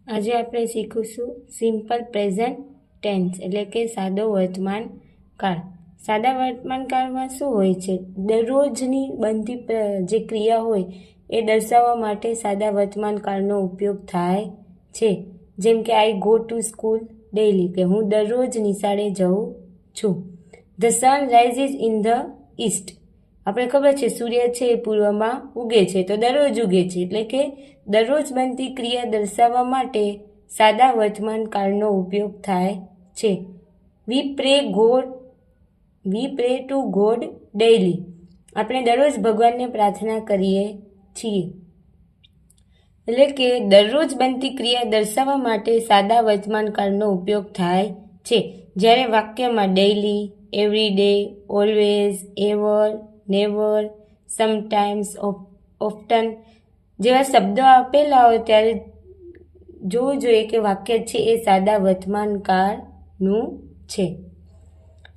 આજે આપણે શીખીશું સિમ્પલ પ્રેઝન્ટ ટેન્સ એટલે કે સાદો વર્તમાન કાળ. સાદા વર્તમાન કાળમાં શું હોય છે? દરરોજની બનતી જે ક્રિયા હોય એ દર્શાવવા માટે સાદા વર્તમાન કાળનો ઉપયોગ થાય છે. જેમ કે આઈ ગો ટુ સ્કૂલ ડેઇલી, કે હું દરરોજ નિશાળે જાઉં છું. The sun rises in the East, આપણે ખબર છે સૂર્ય છે એ પૂર્વમાં ઉગે છે, તો દરરોજ ઉગે છે, એટલે કે દરરોજ બનતી ક્રિયા દર્શાવવા માટે સાદા વર્તમાન કાળનો ઉપયોગ થાય છે. વી પ્રે ટુ ગોડ ડેઇલી, આપણે દરરોજ ભગવાનને પ્રાર્થના કરીએ છીએ. એટલે કે દરરોજ બનતી ક્રિયા દર્શાવવા માટે સાદા વર્તમાન કાળનો ઉપયોગ થાય છે. જ્યારે વાક્યમાં daily, every day, always, ever, never, sometimes, often જેવા શબ્દો આપેલા હોય ત્યારે જોવું જોઈએ કે વાક્ય છે એ સાદા વર્તમાન કાળનું છે.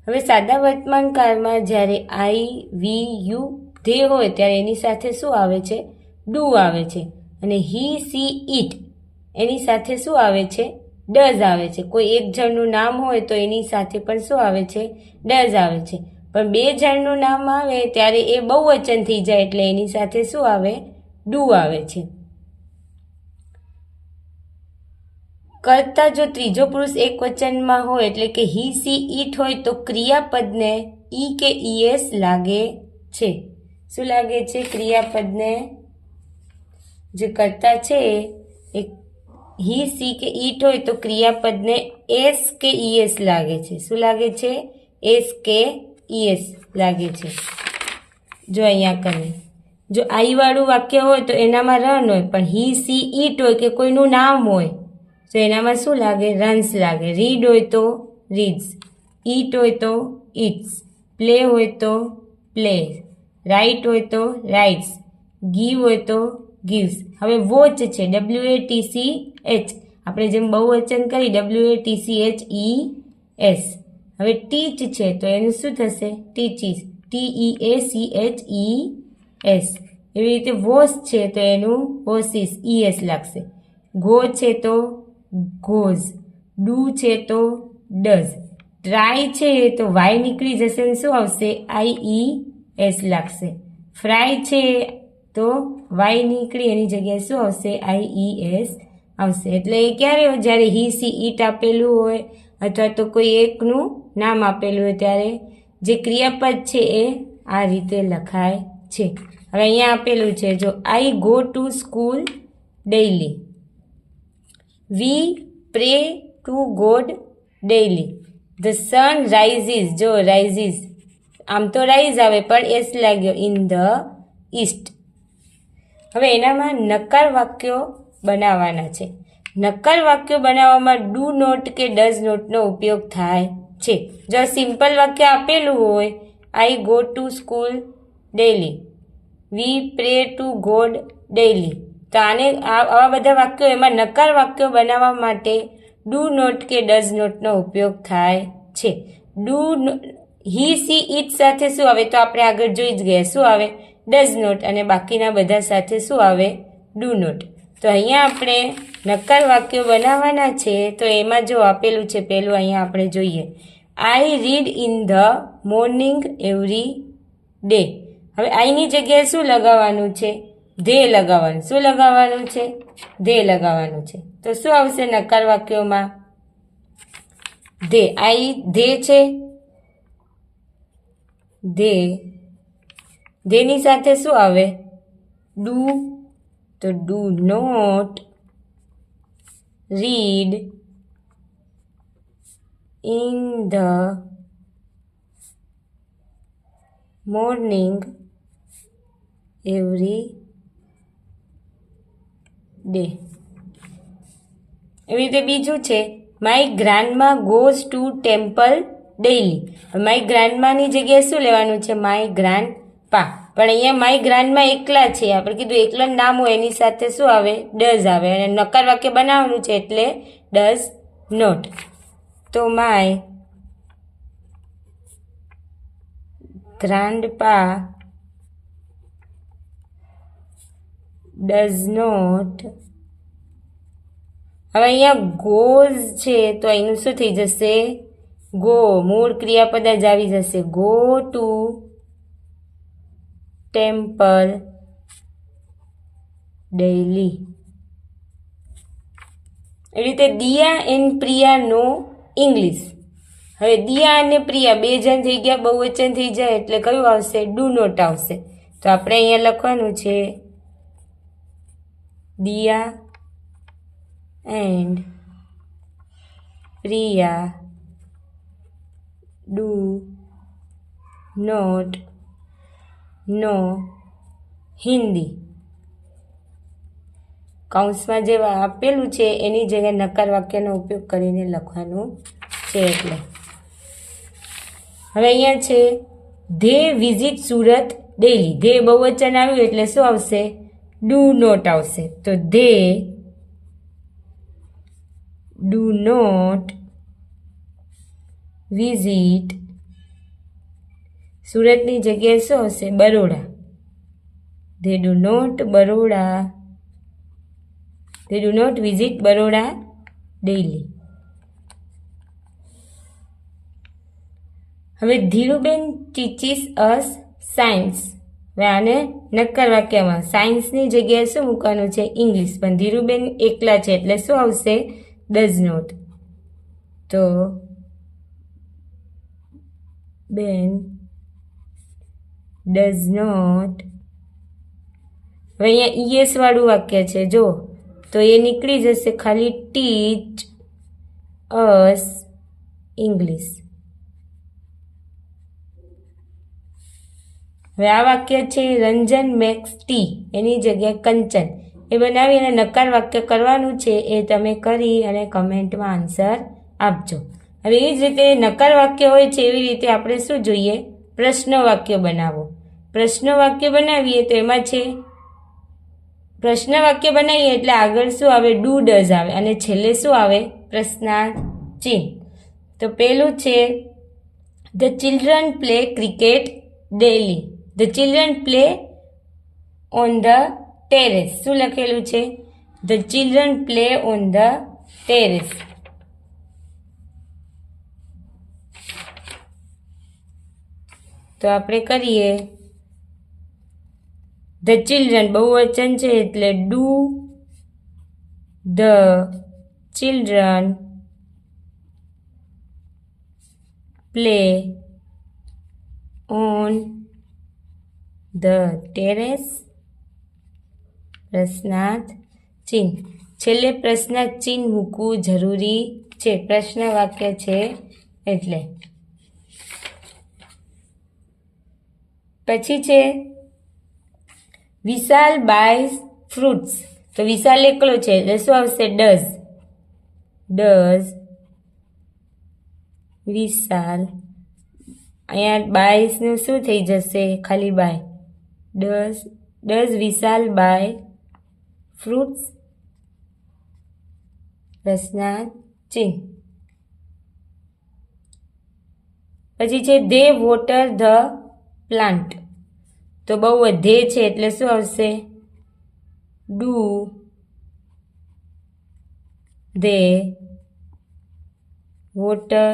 હવે સાદા વર્તમાન કાળમાં જ્યારે આઈ, વી, યુ, ધે હોય ત્યારે એની સાથે શું આવે છે? ડુ આવે છે. અને હી, સી, ઇટ એની સાથે શું આવે છે? ડઝ આવે છે. કોઈ એક જણનું નામ હોય તો એની સાથે પણ શું આવે છે? ડઝ આવે છે. પણ બે જણનું નામ આવે ત્યારે એ બહુવચન થઈ જાય એટલે એની સાથે શું આવે? ડુ આવે છે. કરતા જો ત્રીજો પુરુષ એક વચનમાં હોય એટલે કે હી, સી, ઇટ હોય તો ક્રિયાપદને ઈ કે ઈએસ લાગે છે. શું લાગે છે? ક્રિયાપદને જે કરતા છે એ હી, સી કે ઇટ હોય તો ક્રિયાપદને એસ કે ઈએસ લાગે છે. શું લાગે છે? એસ કે ઈએસ લાગે છે. જો અહીંયા કરીએ, જો આઈ વાળું વાક્ય હોય તો એનામાં રન હોય, પણ હી, સી, ઇટ હોય કે કોઈનું નામ હોય તો એનામાં શું લાગે? રન્સ લાગે. રીડ હોય તો રીડ્સ, ઈટ હોય તો ઇટ્સ, પ્લે હોય તો પ્લે, રાઇટ હોય તો રાઇટ્સ, ગીવ હોય તો ગીવ્સ. હવે વોચ છે, WATCH, આપણે જેમ બહુવચન કરી WATCHES. હવે ટીચ છે તો એનું શું થશે? Teaches, TEACHES. એવી રીતે વોશ છે તો એનું વોશિસ, ES લાગશે. ગો છે તો ગોઝ, ડુ છે તો ડઝ, ટ્રાય છે તો વાય નીકળી જશે ને શું આવશે? IES લાગશે. ફ્રાય છે તો વાય નીકળી એની જગ્યાએ શું આવશે? IES આવશે. એટલે એ ક્યારે હોય? જ્યારે હી, સી, ઇટ આપેલું હોય અથવા તો કોઈ એકનું નામ આપેલું હોય ત્યારે જે ક્રિયાપદ છે એ આ રીતે લખાય છે. હવે અહીંયા આપેલું છે જો I go to school daily, we pray to God daily, the sun rises, જો રાઇઝિસ આમ તો રાઇઝ આવે પણ એસ લાગ્યો, ઇન ધ ઈસ્ટ. હવે એનામાં નકાર વાક્યો બનાવવાના છે. નકાર વાક્યો બનાવવામાં ડુ નોટ કે ડઝ નોટનો ઉપયોગ થાય છે. જો સિમ્પલ વાક્ય આપેલું હોય I go to school daily, we pray to God daily, તો આને આવા બધા વાક્યો એમાં નકાર વાક્યો બનાવવા માટે ડુ નોટ કે ડઝ નોટનો ઉપયોગ થાય છે. હી, સી, ઇટ સાથે શું આવે? તો આપણે આગળ જોઈ જ ગયા શું આવે? Does not. અને બાકીના બધા સાથે શું આવે? Do not. તો અહીંયા આપણે નકાર વાક્યો બનાવવાના છે તો એમાં જો આપેલું છે પહેલું અહીંયા આપણે જોઈએ, આઈ read in the morning every day. હવે આઈની જગ્યાએ શું લગાવવાનું છે? ધે લગાવવાનું. શું લગાવવાનું છે? ધે લગાવવાનું છે. તો શું આવશે નકાર વાક્યોમાં? ધે. આઈ ધે છે, ધે. ધેની સાથે શું આવે? ડુ, તો do not read in the morning every day. એવી રીતે બીજું છે my grandma goes to temple daily. My ગ્રાન્ડમાની જગ્યાએ શું લેવાનું છે? માય ગ્રાન્ડ પા. પણ અહીંયા માય ગ્રાન્ડમા એકલા છે, આપણે કીધું એકલા નામ હોય એની સાથે શું આવે? ડઝ આવે. અને નકાર વાક્ય બનાવવાનું છે એટલે ડઝ નોટ. તો માય ગ્રાન્ડપા ડઝ નોટ હવે અહીંયા ગોઝ છે તો અહીંનું શું થઈ જશે? ગો. મૂળ ક્રિયાપદ જ આવી જશે. Go to temple daily. એ રીતે Diya and Priya know English. હવે દિયા અને પ્રિયા બે જણ થઈ ગયા, બહુવચન થઈ જાય એટલે કયું આવશે? ડુ નોટ આવશે. તો આપણે અહીંયા લખવાનું છે Diya and Priya do not know Hindi. કૌંસમાં જે આપેલું છે એની જગ્યાએ નકાર વાક્યનો ઉપયોગ કરીને લખવાનું છે. એટલે હવે અહીંયા છે they visit Surat daily. They બહુવચન આવ્યું એટલે શું આવશે? ડુ નોટ આવશે. તો ધે ડુ નોટ વિઝિટ. સુરતની જગ્યાએ શું આવશે? Baroda. They do not Baroda. They do not visit Baroda daily. હવે ધીરુબેન teaches us science. હવે આને નક્કર વાક્યમાં સાયન્સની જગ્યાએ શું મૂકવાનું છે? ઇંગ્લિશ. પણ ધીરુબેન એકલા છે એટલે શું આવશે? does not. તો બેન does not. હવે અહીંયા ES વાળું વાક્ય છે જો, તો એ નીકળી જશે ખાલી ટીચ અસ ઇંગ્લિશ. હવે આ વાક્ય છે રંજન મેક્સ ટી, એની જગ્યાએ કંચન. એ બનાવી અને નકાર વાક્ય કરવાનું છે. એ તમે કરી અને કમેન્ટમાં આન્સર આપજો. હવે એ જ રીતે નકાર વાક્ય હોય છે એવી રીતે આપણે શું જોઈએ? પ્રશ્ન વાક્ય બનાવો. પ્રશ્ન વાક્ય બનાવીએ તો એમાં છે પ્રશ્ન વાક્ય બનાવીએ એટલે આગળ શું આવે? ડુ ડઝ આવે અને છેલ્લે શું આવે? પ્રશ્નાર્થ ચિહ્ન. તો પેલું છે the children play cricket daily. The children play on the terrace. શું લખેલું છે? The children play on the terrace. તો આપણે કરીએ ધ ચિલ્ડ્રન બહુવચન છે એટલે do the children play on the terrace. પ્રશ્નાર્થ ચિહ્ન. છેલ્લે પ્રશ્નાર્થ ચિહ્ન મૂકવું જરૂરી છે. પ્રશ્ન વાક્ય છે એટલે. પછી છે વિશાલ બાયસ ફ્રૂટ્સ. તો વિશાલ એકલો છે એટલે શું આવશે? ડઝ. ડઝ વિશાલ. અહીંયા બાયસનું શું થઈ જશે? ખાલી buy. Does Vishal buy fruits. પ્રશ્નાર્થ ચિહ્ન. પછી છે ધે વોટર ધ પ્લાન્ટ. તો બહુ ધે છે એટલે શું આવશે? Do they water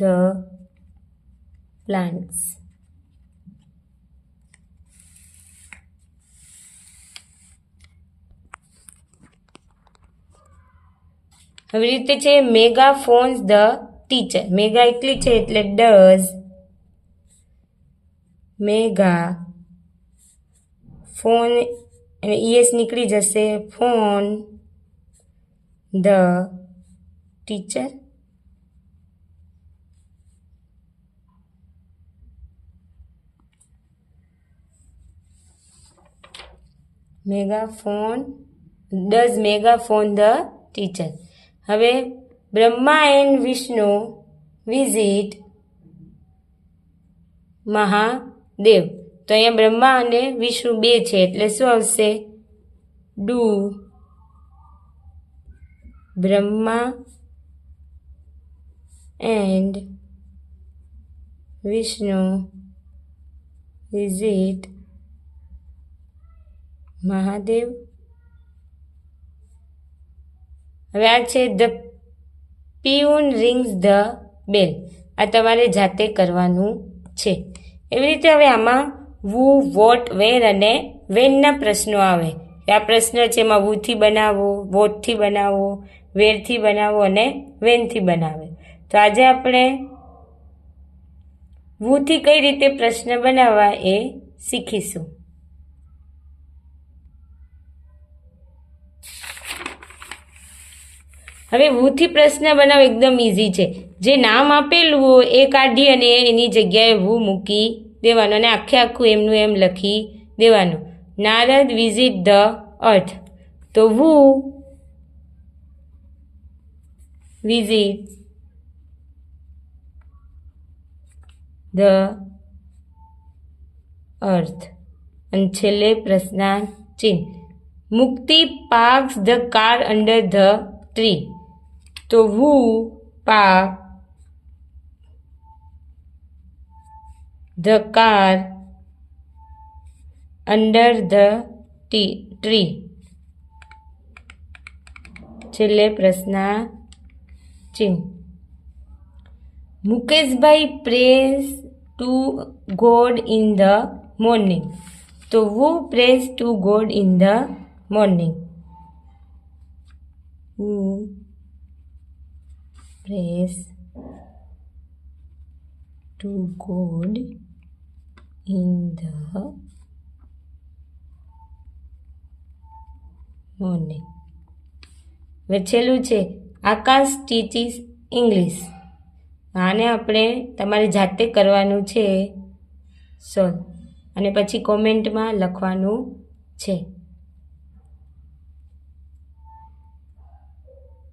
the plants. હવે રીતે છે mega phones the teacher. Mega એકલી છે એટલે ડઝ મેગા ફોન અને ES નીકળી જશે phone the teacher. Mega phone does mega phone the teacher. હવે બ્રહ્મા એન્ડ વિષ્ણુ વિઝિટ મહાદેવ. તો અહીંયા બ્રહ્મા અને વિષ્ણુ બે છે એટલે શું આવશે? Do Brahma and Vishnu visit Mahadev. હવે આ છે the peon rings the bell. આ તમારે જાતે કરવાનું છે. એવી રીતે હવે આમાં વુ, વોટ, વેર અને વેનના પ્રશ્નો આવે. આ પ્રશ્ન છે એમાં વુથી બનાવો, વોટથી બનાવો, વેરથી બનાવો અને વેનથી બનાવે. તો આજે આપણે વુથી કઈ રીતે પ્રશ્ન બનાવવા એ શીખીશું. હવે વુથી પ્રશ્ન બનાવવો એકદમ ઇઝી છે. જે નામ આપેલું હોય એ કાઢી અને એની જગ્યાએ વુ મૂકી દેવાનું અને આખે આખું એમનું એમ લખી દેવાનું. Narad visit the earth. તો વુ વિઝિટ ધ અર્થ. અને છેલ્લે પ્રશ્નાર્થ ચિહ્ન. Mukti parks the car under the tree. તો who park the car under the tree. છેલ્લે પ્રશ્નાર્થ ચિહ્ન. Mukeshbhai prays to god in the morning. તો who prays to god in the morning. Who prays to God in the morning. હવે છેલ્લું છે આકાશ teaches English. આને આપણે તમારે જાતે કરવાનું છે સોલ્વ અને પછી કોમેન્ટમાં લખવાનું છે.